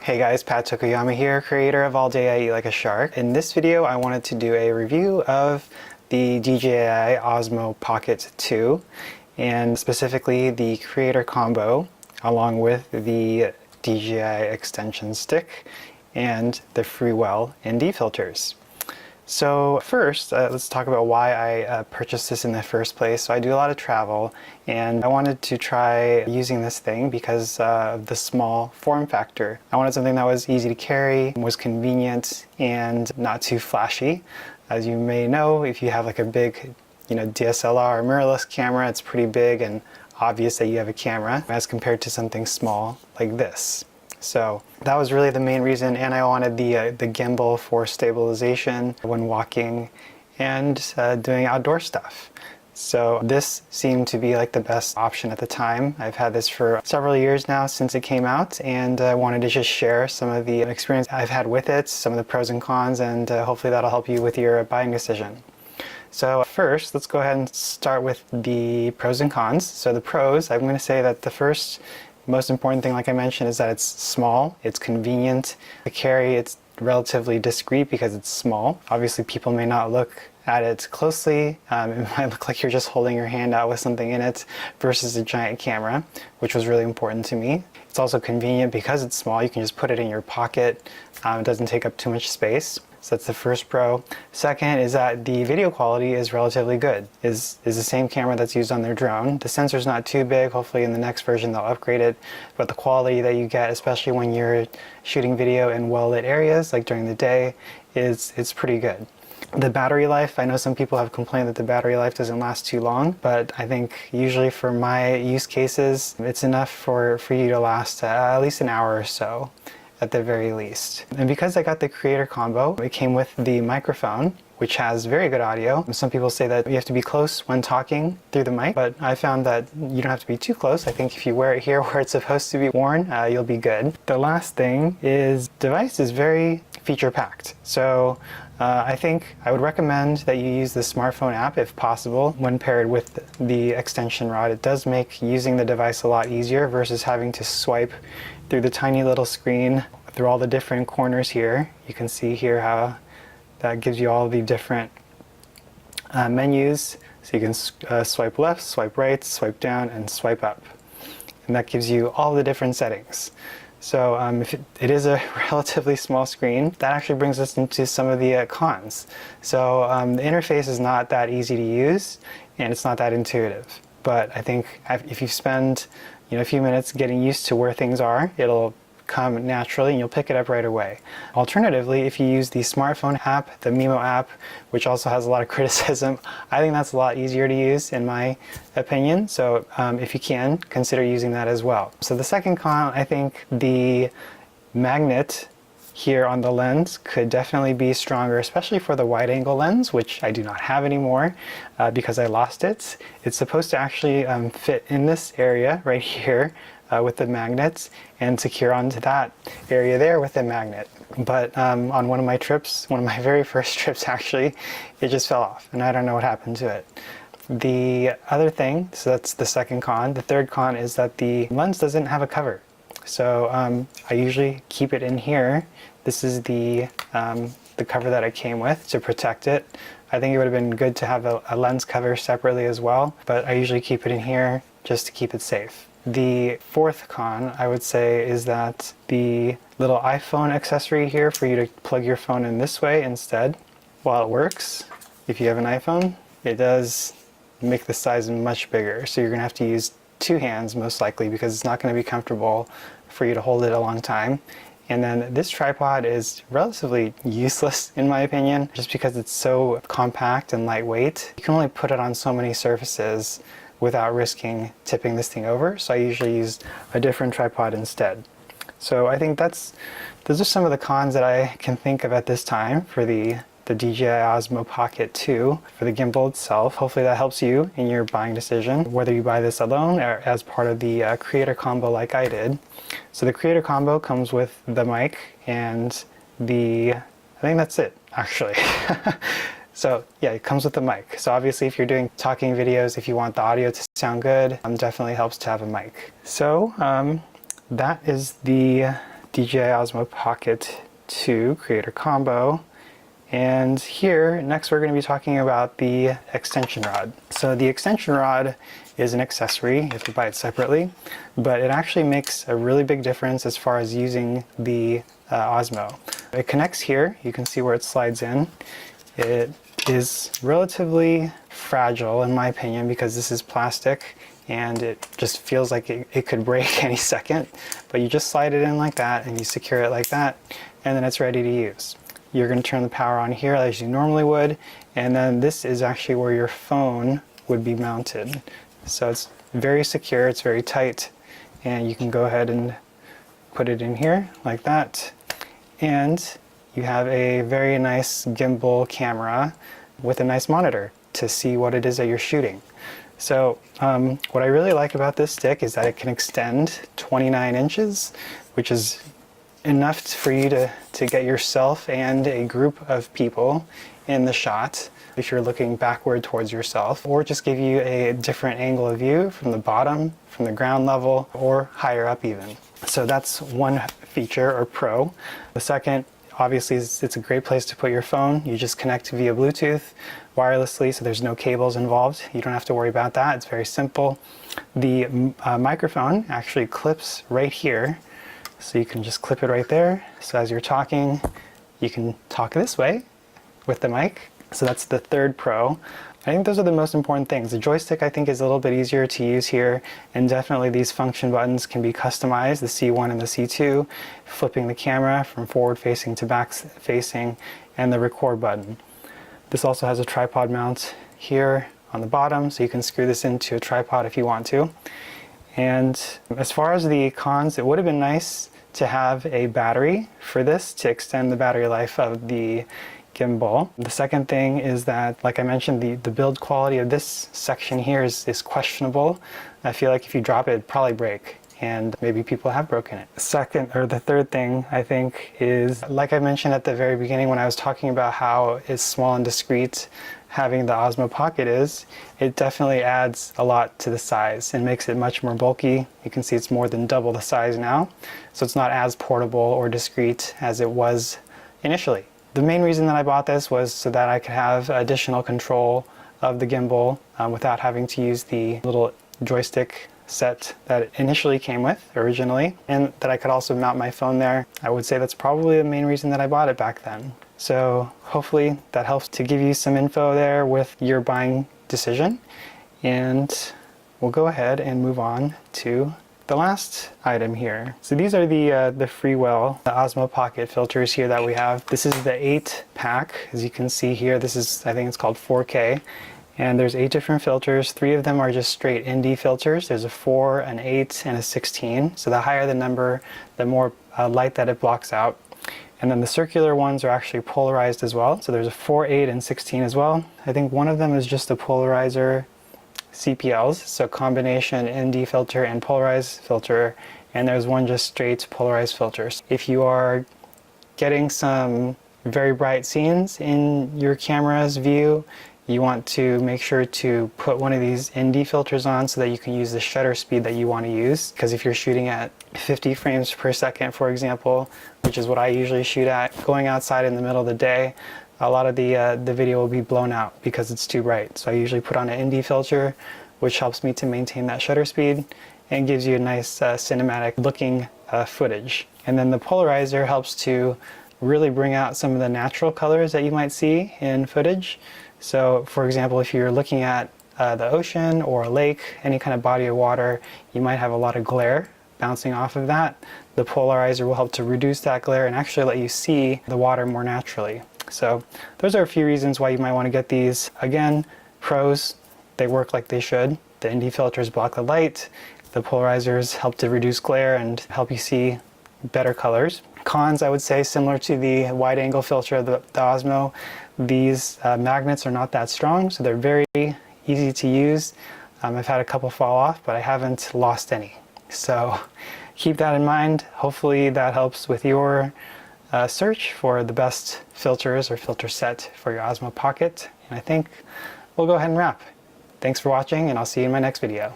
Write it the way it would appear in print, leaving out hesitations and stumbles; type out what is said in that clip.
Hey guys, Pat Tokoyama here, creator of All Day I Eat Like a Shark. In this video, I wanted to do a review of the DJI Osmo Pocket 2, and specifically the Creator Combo, along with the DJI Extension Stick and the Freewell ND filters. So first, let's talk about why I purchased this in the first place. So I do a lot of travel, and I wanted to try using this thing because of the small form factor. I wanted something that was easy to carry, was convenient, and not too flashy. As you may know, if you have like a big, DSLR or mirrorless camera, it's pretty big and obvious that you have a camera as compared to something small like this. So that was really the main reason, and I wanted the gimbal for stabilization when walking and doing outdoor stuff. So this seemed to be like the best option at the time. I've had this for several years now since it came out, and I wanted to just share some of the experience I've had with it, some of the pros and cons, and hopefully that'll help you with your buying decision. So first, let's go ahead and start with the pros and cons. So the pros, I'm going to say that the first most important thing, like I mentioned, is that it's small, it's convenient to carry, it's relatively discreet because it's small. Obviously people may not look at it closely. It might look like you're just holding your hand out with something in it versus a giant camera, which was really important to me. It's also convenient because it's small. You can just put it in your pocket. It doesn't take up too much space. So that's the first pro. Second is that the video quality is relatively good. Is the same camera that's used on their drone. The sensor's not too big. Hopefully in the next version they'll upgrade it. But the quality that you get, especially when you're shooting video in well-lit areas, like during the day, it's pretty good. The battery life, I know some people have complained that the battery life doesn't last too long, but I think usually for my use cases, it's enough for you to last at least an hour or so, at the very least. And because I got the Creator Combo, it came with the microphone, which has very good audio. Some people say that you have to be close when talking through the mic, but I found that you don't have to be too close. I think if you wear it here where it's supposed to be worn, you'll be good. The last thing is the device is very feature-packed. So I think I would recommend that you use the smartphone app if possible when paired with the extension rod. It does make using the device a lot easier versus having to swipe through the tiny little screen through all the different corners here. You can see here how that gives you all the different menus. So you can swipe left, swipe right, swipe down, and swipe up. And that gives you all the different settings. So if it is a relatively small screen, that actually brings us into some of the cons. So the interface is not that easy to use, and it's not that intuitive. But I think if you spend a few minutes getting used to where things are, it'll come naturally and you'll pick it up right away. Alternatively, if you use the smartphone app, the Mimo app, which also has a lot of criticism, I think that's a lot easier to use in my opinion. So if you can, consider using that as well. So the second con, I think the magnet here on the lens could definitely be stronger, especially for the wide angle lens, which I do not have anymore because I lost it. It's supposed to actually fit in this area right here with the magnets and secure onto that area there with the magnet. But on one of my trips, one of my very first trips actually, it just fell off and I don't know what happened to it. The other thing, so that's the second con. The third con is that the lens doesn't have a cover. So I usually keep it in here. This is the cover that it came with to protect it. I think it would have been good to have a lens cover separately as well, but I usually keep it in here just to keep it safe. The fourth con, I would say, is that the little iPhone accessory here for you to plug your phone in this way instead, while it works, if you have an iPhone, it does make the size much bigger. So you're gonna have to use two hands most likely because it's not going to be comfortable for you to hold it a long time. And then this tripod is relatively useless in my opinion, just because it's so compact and lightweight. You can only put it on so many surfaces without risking tipping this thing over. So I usually use a different tripod instead. So I think those are some of the cons that I can think of at this time for the DJI Osmo Pocket 2 for the gimbal itself. Hopefully that helps you in your buying decision, whether you buy this alone or as part of the Creator Combo like I did. So the Creator Combo comes with the mic and I think that's it actually. So yeah, it comes with the mic. So obviously if you're doing talking videos, if you want the audio to sound good, definitely helps to have a mic. So that is the DJI Osmo Pocket 2 Creator Combo. And here, next we're going to be talking about the extension rod. So the extension rod is an accessory, you have to buy it separately, but it actually makes a really big difference as far as using the Osmo. It connects here, you can see where it slides in. It is relatively fragile in my opinion because this is plastic and it just feels like it could break any second, but you just slide it in like that and you secure it like that and then it's ready to use. You're going to turn the power on here as you normally would, and then this is actually where your phone would be mounted. So it's very secure, it's very tight, and you can go ahead and put it in here like that. And you have a very nice gimbal camera with a nice monitor to see what it is that you're shooting. So what I really like about this stick is that it can extend 29 inches, which is enough for you to get yourself and a group of people in the shot if you're looking backward towards yourself, or just give you a different angle of view from the bottom, from the ground level, or higher up even. So that's one feature or pro. The second, obviously, is it's a great place to put your phone. You just connect via Bluetooth wirelessly, so there's no cables involved. You don't have to worry about that. It's very simple. The microphone actually clips right here. So you can just clip it right there. So as you're talking, you can talk this way with the mic. So that's the third pro. I think those are the most important things. The joystick I think is a little bit easier to use here, and definitely these function buttons can be customized, the C1 and the C2, flipping the camera from forward facing to back facing, and the record button. This also has a tripod mount here on the bottom, so you can screw this into a tripod if you want to. And as far as the cons, it would have been nice to have a battery for this to extend the battery life of the gimbal. The second thing is that, like I mentioned, the build quality of this section here is questionable. I feel like if you drop it, it'd probably break, and maybe people have broken it. The third thing I think is, like I mentioned at the very beginning when I was talking about how it's small and discreet having the Osmo Pocket is, it definitely adds a lot to the size and makes it much more bulky. You can see it's more than double the size now, so it's not as portable or discreet as it was initially. The main reason that I bought this was so that I could have additional control of the gimbal without having to use the little joystick set that it initially came with originally, and that I could also mount my phone there. I would say that's probably the main reason that I bought it back then. So hopefully that helps to give you some info there with your buying decision, and we'll go ahead and move on to the last item here. So these are the Freewell, the Osmo Pocket filters here that we have. This is the 8-pack, as you can see here. This is, I think it's called 4K, and there's 8 different filters. 3 of them are just straight ND filters. There's a 4, an 8, and a 16. So the higher the number, the more light that it blocks out. And then the circular ones are actually polarized as well. So there's a 4, 8, and 16 as well. I think one of them is just a polarizer CPLs, so combination ND filter and polarized filter, and there's one just straight polarized filters. If you are getting some very bright scenes in your camera's view, you want to make sure to put one of these ND filters on so that you can use the shutter speed that you want to use, because if you're shooting at 50 frames per second, for example, which is what I usually shoot at, going outside in the middle of the day, a lot of the video will be blown out because it's too bright. So I usually put on an ND filter, which helps me to maintain that shutter speed and gives you a nice cinematic looking footage. And then the polarizer helps to really bring out some of the natural colors that you might see in footage. So for example, if you're looking at the ocean or a lake, any kind of body of water, you might have a lot of glare bouncing off of that. The polarizer will help to reduce that glare and actually let you see the water more naturally. So those are a few reasons why you might want to get these. Again, pros, they work like they should. The ND filters block the light. The polarizers help to reduce glare and help you see better colors. Cons, I would say, similar to the wide angle filter of the Osmo, these magnets are not that strong, so they're very easy to use. I've had a couple fall off, but I haven't lost any. So keep that in mind. Hopefully that helps with your search for the best filters or filter set for your Osmo Pocket. And I think we'll go ahead and wrap. Thanks for watching, and I'll see you in my next video.